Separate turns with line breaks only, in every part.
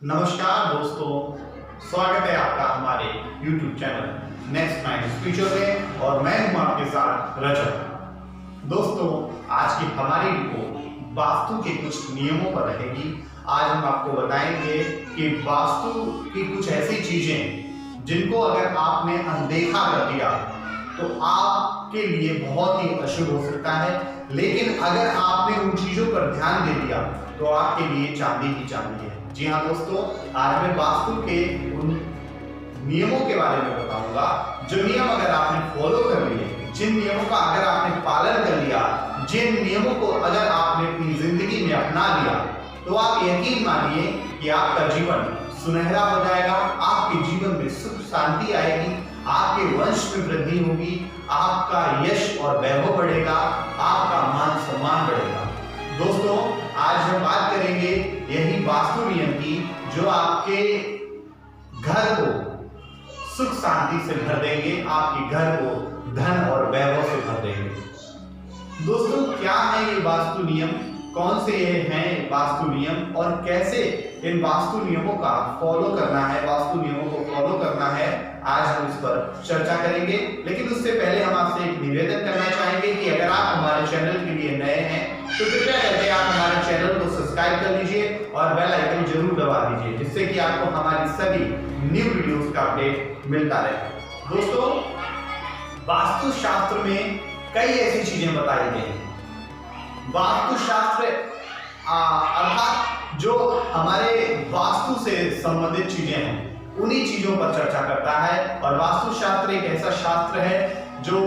नमस्कार दोस्तों, स्वागत है आपका हमारे YouTube channel next mind spiritual में और मैं हूं आपके साथ रजत। दोस्तों, आज की हमारी रिपोर्ट वास्तु के कुछ नियमों पर रहेगी। आज हम आपको बताएंगे कि वास्तु की कुछ ऐसी चीजें जिनको अगर आपने अनदेखा कर दिया तो आपके लिए बहुत ही अशुभ हो सकता है, लेकिन अगर आपने उन चीजों पर ध्यान दे दिया तो आपके लिए चांदी ही चांदी है। जी हाँ दोस्तों, आज मैं वास्तु के उन नियमों के बारे में बताऊंगा जो नियम अगर आपने फॉलो कर लिए, जिन नियमों का अगर आपने पालन कर लिया, जिन नियमों को अगर आपने अपनी जिंदगी में अपना लिया तो आप यकीन मानिए कि आपका जीवन सुनहरा हो जाएगा, आपके जीवन में सुख शांति आएगी, आपके वंश में वृद्धि होगी, आपका यश और वैभव बढ़ेगा, आपका मान सम्मान बढ़ेगा। दोस्तों, आज हम बात करेंगे यही वास्तु नियम की जो आपके घर को सुख शांति से भर देंगे, आपके घर को धन और वैभव से भर देंगे। दोस्तों, क्या है ये वास्तु नियम, कौन से ये हैं वास्तु नियम और कैसे इन वास्तु नियमों का फॉलो करना है, वास्तु नियमों को फॉलो करना है, आज हम इस पर चर्चा करेंगे। लेकिन उससे पहले हम आपसे एक निवेदन करना चाहेंगे कि अगर आप हमारे चैनल के लिए नए हैं तो कृपया करके आप हमारे चैनल को सब्सक्राइब कर लीजिए और बेल आइकन जरूर दबा दीजिए, जिससे कि आपको हमारी सभी न्यू वीडियोस का अपडेट मिलता रहे। दोस्तों, वास्तु शास्त्र में कई ऐसी चीजें बताई गई हैं। वास्तुशास्त्र अर्थात जो हमारे वास्तु से संबंधित चीजें हैं उन्हीं चीजों पर चर्चा करता है, और वास्तुशास्त्र एक ऐसा शास्त्र है जो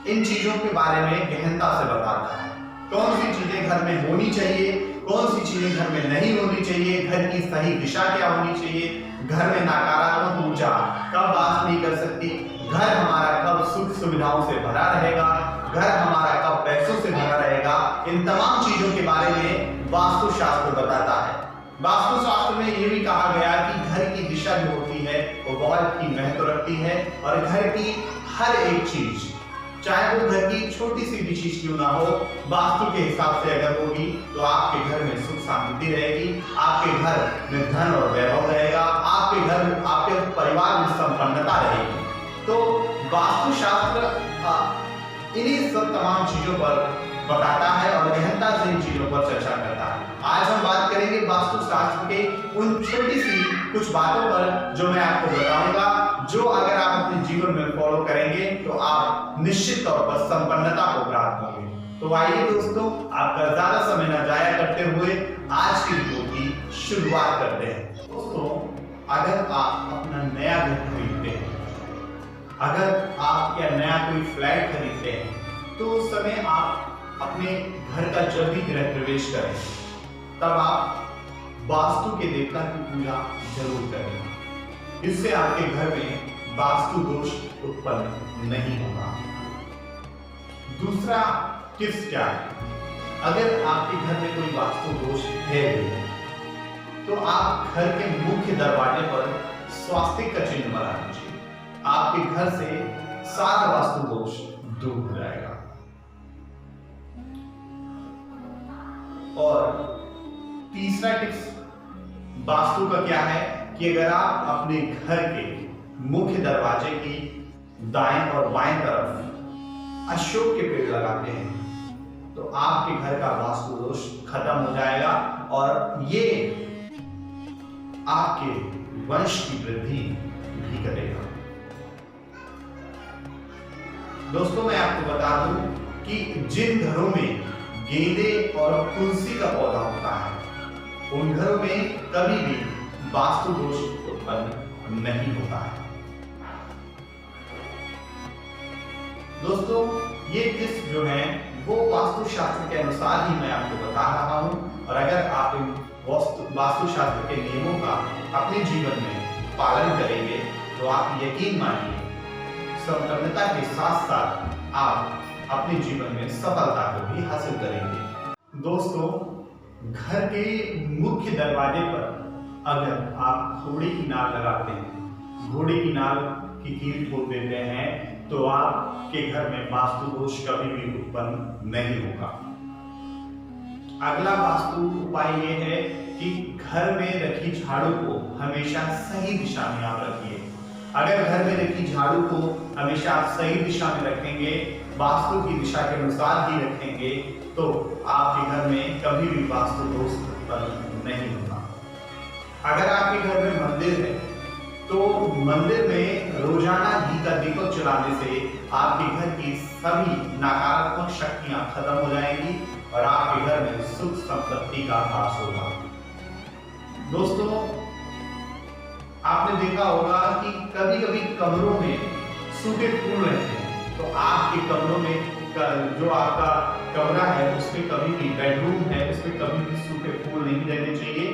इन चीजों के बारे में गहनता से बताता है। कौन सी चीजें घर में होनी चाहिए, कौन सी चीजें घर में नहीं होनी चाहिए, घर की सही दिशा क्या होनी चाहिए, घर में नकारात्मक ऊर्जा कब वास नहीं कर सकती, घर हमारा कब सुख सुविधाओं से भरा रहेगा, घर हमारा कब पैसों से भरा रहेगा, इन तमाम चीजों के बारे में वास्तुशास्त्र बताता है। वास्तुशास्त्र में ये भी कहा गया कि घर की दिशा जो होती है वो बहुत ही महत्व रखती है, और घर की हर एक चीज, चाहे वो घर की छोटी सी भी चीज क्यों ना हो, वास्तु के हिसाब से अगर होगी तो आपके घर में सुख शांति रहेगी, आपके घर में धन और वैभव रहेगा, आपके घर में, आपके परिवार में संपन्नता रहेगी। तो वास्तुशास्त्र इन्हीं सब तमाम चीजों पर बताता है और गहनता से इन चीजों पर चर्चा करता है। आज हम बात करेंगे वास्तुशास्त्र के उन छोटी सी कुछ बातों पर जो मैं आपको बताऊंगा, जो अगर आप अपने जीवन में फॉलो करेंगे तो आप निश्चित तौर पर संपन्नता को प्राप्त होंगे। तो आइए दोस्तों, आपका ज्यादा समय न जाया करते हुए आज की वीडियो की शुरुआत करते हैं। दोस्तों, अगर आप अपना नया घर खरीदते हैं, अगर आप या नया कोई फ्लैट खरीदते हैं, तो उस समय आप अपने घर का जब भी गृह प्रवेश करें तब आप वास्तु के देवता की पूजा जरूर करें। इससे आपके घर में वास्तु दोष उत्पन्न नहीं होगा। दूसरा टिप्स क्या है, अगर आपके घर में कोई वास्तु दोष है तो आप घर के मुख्य दरवाजे पर स्वास्तिक का चिन्ह बना दीजिए। आपके घर से 7 वास्तु दोष दूर हो जाएगा। और तीसरा टिप्स वास्तु का क्या है कि अगर आप अपने घर के मुख्य दरवाजे की दाएं और बाएं तरफ अशोक के पेड़ लगाते हैं तो आपके घर का वास्तु दोष खत्म हो जाएगा, और ये आपके वंश की वृद्धि भी करेगा। दोस्तों, मैं आपको बता दूं कि जिन घरों में गेंदे और तुलसी का पौधा होता है उन घरों में कभी भी वास्तु दोष उत्पन्न नहीं होता है। दोस्तों, ये टिप्स जो हैं वो वास्तुशास्त्र के अनुसार ही मैं आपको बता रहा हूं, और अगर आप इन वास्तुशास्त्र के नियमों का अपने जीवन में पालन करेंगे तो आप यकीन मानिए संपन्नता के साथ साथ आप अपने जीवन में सफलता को भी हासिल करेंगे। दोस्तों, घर के मुख्य दरवाजे पर अगर आप घोड़े की नाल लगाते हैं, घोड़े की नाल की कील ठोक देते हैं, तो आपके घर में वास्तु दोष कभी भी उत्पन्न नहीं होगा। अगला वास्तु उपाय ये है कि घर में रखी झाड़ू को हमेशा सही दिशा में आप रखिए। अगर घर में रखी झाड़ू को हमेशा आप सही दिशा में रखेंगे, वास्तु की दिशा के अनुसार ही रखेंगे, तो आपके घर में कभी भी वास्तु दोष उत्पन्न नहीं होगा। अगर आपके घर में मंदिर है तो मंदिर में रोजाना घी का दीपक जलाने से आपके घर की सभी नकारात्मक शक्तियां खत्म हो जाएंगी और आपके घर में सुख संपत्ति का वास होगा। दोस्तों, आपने देखा होगा कि कभी कभी कमरों में सूखे फूल रहते हैं, तो आपके कमरों में जो आपका कमरा है उसमें कभी भी, बेडरूम है उसमें कभी भी सूखे फूल नहीं रहने चाहिए।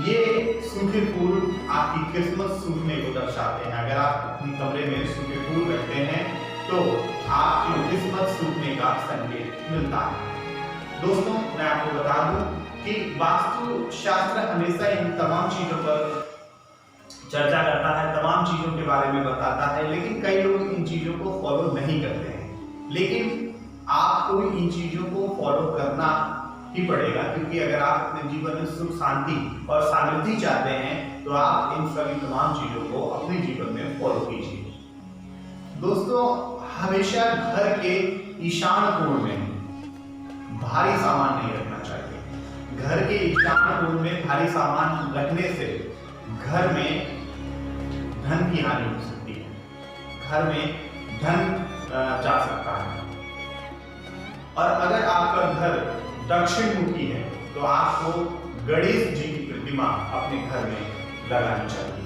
ये सूखे फूल आपकी किस्मत सूखने को दर्शाते हैं। अगर आप अपने कमरे में सूखे फूल रखते हैं तो आपकी किस्मत सूखने का संकेत मिलता है। दोस्तों, मैं आपको बता दूं कि वास्तु शास्त्र हमेशा इन तमाम चीजों पर चर्चा करता है, तमाम चीजों के बारे में बताता है, लेकिन कई लोग इन चीजों को फॉलो नहीं करते हैं। लेकिन आपको इन चीजों को फॉलो करना ही पड़ेगा, क्योंकि अगर आप अपने जीवन में सुख शांति और समृद्धि चाहते हैं तो आप इन सभी तमाम चीजों को अपने जीवन में फॉलो कीजिए। दोस्तों, हमेशा घर के ईशान कोण में भारी सामान नहीं रखना चाहिए। घर के ईशान कोण में भारी सामान रखने से घर में धन की हानि हो सकती है, घर में धन जा सकता है। और अगर आपका घर दक्षिण मुखी है तो आपको गणेश जी की प्रतिमा अपने घर में लगानी चाहिए।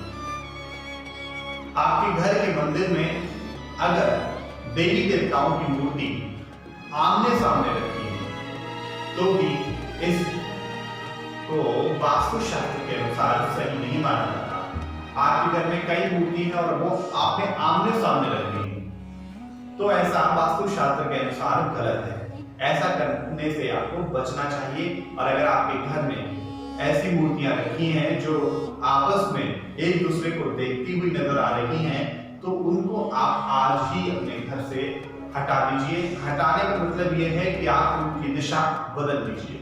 आपके घर के मंदिर में अगर देवी देवताओं की मूर्ति आमने सामने रखी है तो भी इसको वास्तु शास्त्र के अनुसार सही नहीं माना जाता। आपके घर में कई मूर्ति है और वो आपने आमने सामने रख दी तो ऐसा वास्तु शास्त्र के अनुसार गलत है। ऐसा करने से आपको बचना चाहिए। और अगर आपके घर में ऐसी मूर्तियां रखी हैं जो आपस में एक दूसरे को देखती हुई नजर आ रही हैं तो उनको आप आज ही अपने घर से हटा दीजिए। हटाने का मतलब यह है कि आप उनकी दिशा बदल दीजिए।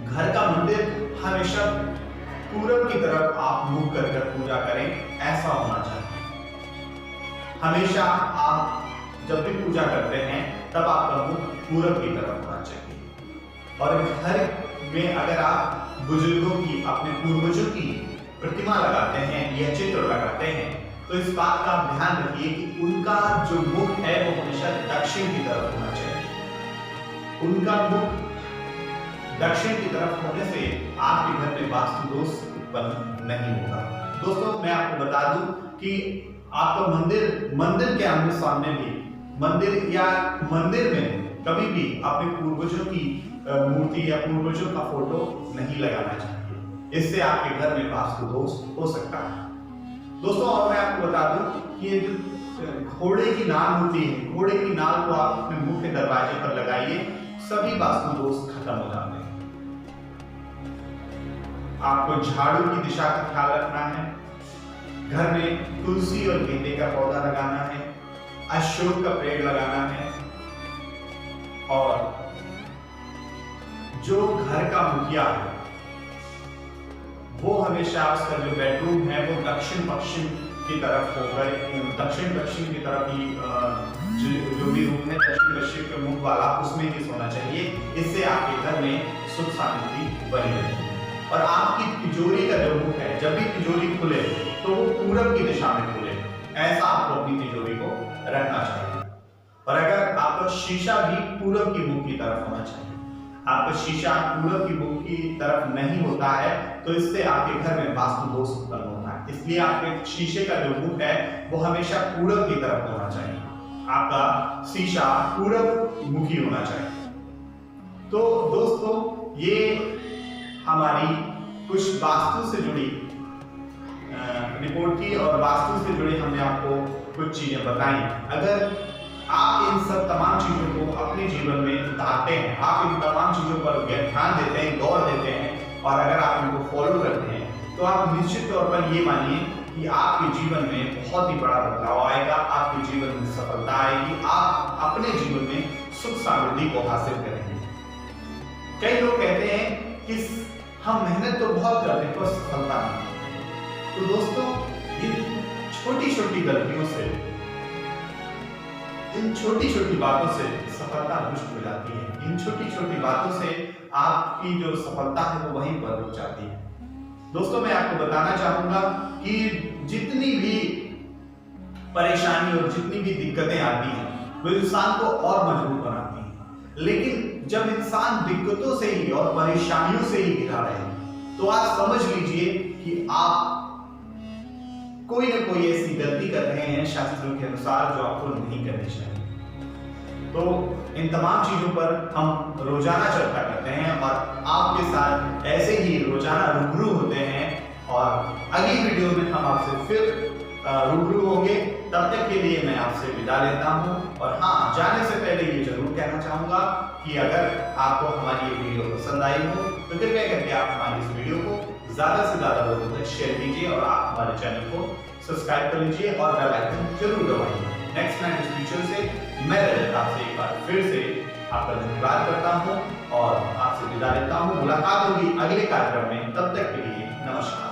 घर का मंदिर हमेशा पूरब की तरफ आप मुख कर पूजा करें, ऐसा होना चाहिए। हमेशा आप जब भी पूजा करते हैं तब आपका मुख पूरब की तरफ होना चाहिए। और घर में अगर आप बुजुर्गों की, अपने पूर्वजों की प्रतिमा लगाते हैं या चित्र लगाते हैं तो इस बात का आप ध्यान रखिए कि उनका जो मुख है वो हमेशा दक्षिण की तरफ होना चाहिए। उनका मुख दक्षिण की तरफ होने से आपके घर में वास्तु दोष उत्पन्न नहीं होगा। दोस्तों, मैं आपको बता दूं कि आपका मंदिर के आमने सामने भी मंदिर में कभी भी अपने पूर्वजों की मूर्ति या पूर्वजों का फोटो नहीं लगाना चाहिए। इससे आपके घर में वास्तु दोष हो सकता है। दोस्तों, और मैं आपको बता दूं कि ये जो घोड़े की नाल होती है, घोड़े की नाल को आप अपने मुख्य दरवाजे पर लगाइए, सभी वास्तु दोष खत्म हो जाते हैं। आपको झाड़ू की दिशा का ख्याल रखना है। घर में तुलसी और गेंदे का पौधा लगाना है, अशोक का पेड़ लगाना है और जो घर का मुखिया है वो हमेशा उसका जो बेडरूम है वो दक्षिण पश्चिम की तरफ होकर, दक्षिण पश्चिम की तरफ ही जो भी रूम है दक्षिण पश्चिम के मुख वाला उसमें ही सोना चाहिए। इससे आपके घर में सुख शांति बनी रहेगी। और आपकी तिजोरी का जो मुख है, जब भी तिजोरी खुले तो वो पूरब की दिशा में खुले, ऐसा आपको अपनी तिजोरी को रखना चाहिए। और अगर आपका शीशा भी पूरब की मुख की तरफ होना चाहिए। आपका शीशा पूरब की मुख की तरफ नहीं होता है तो इससे आपके घर में वास्तु दोष उत्पन्न होता है। इसलिए आपके शीशे का जो मुख है वो हमेशा पूरब की तरफ होना चाहिए। आपका शीशा पूरब मुखी होना चाहिए। तो दोस्तों, ये हमारी कुछ वास्तु से जुड़ी रिपोर्ट थी और वास्तु से जुड़ी हमने आपको कुछ चीजें बताई। अगर आप इन सब तमाम चीजों को अपने जीवन में उतारते हैं, आप इन तमाम चीजों पर ध्यान देते हैं, गौर देते हैं और अगर आप इनको फॉलो करते हैं तो आप निश्चित तौर पर ये मानिए कि आपके जीवन में बहुत ही बड़ा बदलाव आएगा, आपके जीवन में सफलता आएगी, आप अपने जीवन में सुख समृद्धि को हासिल करेंगे। कई लोग कहते हैं कि हम मेहनत तो बहुत करते हैं पर सफलता नहीं। तो दोस्तों, इन छोटी छोटी गलतियों से, इन छोटी छोटी बातों से सफलता नष्ट हो जाती है। इन छोटी छोटी बातों से आपकी जो सफलता है वो वहीं पर रुक जाती है। दोस्तों, मैं आपको बताना चाहूंगा कि जितनी भी परेशानी और जितनी भी दिक्कतें आती हैं वो इंसान को और मजबूत बनाती हैं। लेकिन जब इंसान दिक्कतों से ही और परेशानियों से ही घिरा रहे तो आप समझ लीजिए कि आप कोई ना कोई ऐसी गलती कर रहे हैं शास्त्रों के अनुसार जो आपको नहीं करनी चाहिए। तो इन तमाम चीजों पर हम रोजाना चर्चा करते हैं और आपके साथ ऐसे ही रोजाना रूबरू होते हैं। और अगली वीडियो में हम आपसे फिर रूबरू होंगे। तब तक के लिए मैं आपसे विदा लेता हूं। और हाँ, जाने से पहले ये जरूर कहना चाहूंगा कि अगर आपको हमारी ये वीडियो पसंद आई हो तो कृपया करके आप हमारी इस वीडियो को ज्यादा से ज्यादा लोगों तक शेयर कीजिए और आप हमारे चैनल को सब्सक्राइब कर लीजिए और बेल आइकन जरूर दबाइए। नेक्स्ट नाइन स्पीचर से मैं रजत आपसे एक बार फिर से आपका धन्यवाद करता हूं और आपसे विदा लेता हूं। मुलाकात होगी अगले कार्यक्रम में। तब तक के लिए नमस्कार।